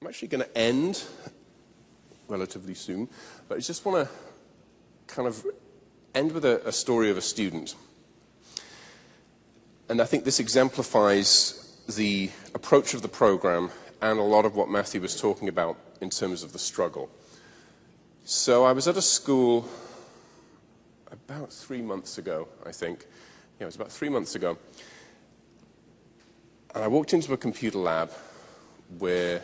I'm actually going to end relatively soon, but I just want to kind of end with a story of a student. And I think this exemplifies the approach of the program and a lot of what Matthew was talking about in terms of the struggle. So I was at a school about 3 months ago, I think. Yeah, it was about 3 months ago. And I walked into a computer lab where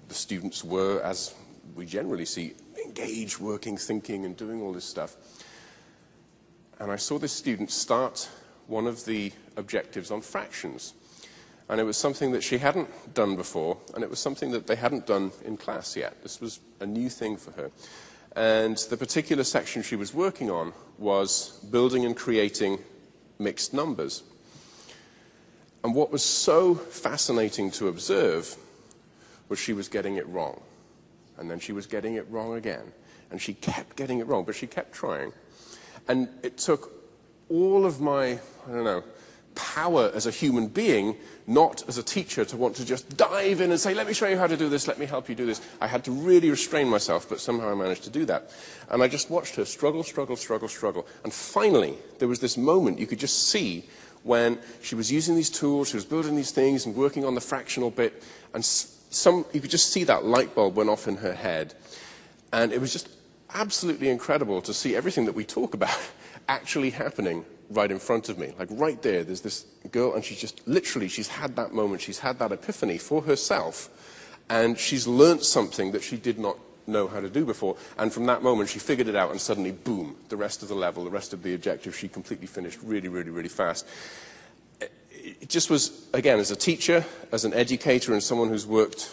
the students were, as we generally see, engaged, working, thinking, and doing all this stuff. And I saw this student start one of the objectives on fractions. And it was something that she hadn't done before, and it was something that they hadn't done in class yet. This was a new thing for her. And the particular section she was working on was building and creating mixed numbers. And what was so fascinating to observe was she was getting it wrong. And then she was getting it wrong again. And she kept getting it wrong, but she kept trying. And it took all of my, power as a human being, not as a teacher, to want to just dive in and say, let me show you how to do this, let me help you do this. I had to really restrain myself, but somehow I managed to do that. And I just watched her struggle, struggle, struggle, struggle. And finally, there was this moment you could just see when she was using these tools, she was building these things and working on the fractional bit, and you could just see that light bulb went off in her head. And it was just absolutely incredible to see everything that we talk about actually happening right in front of me. Like right there, there's this girl, and she's just literally, she's had that moment, she's had that epiphany for herself, and she's learnt something that she did not know how to do before. And from that moment, she figured it out, and suddenly, boom, the rest of the level, the rest of the objective, she completely finished really, really, really fast. It just was, again, as a teacher, as an educator, and someone who's worked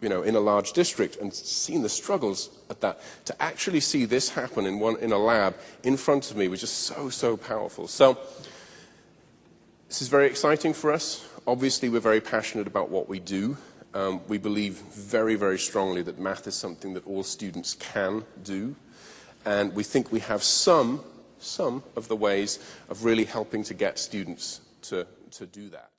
in a large district and seen the struggles at that, to actually see this happen in a lab in front of me was just so, so powerful. So this is very exciting for us. Obviously, we're very passionate about what we do. We believe very, very strongly that math is something that all students can do. And we think we have some of the ways of really helping to get students to do that.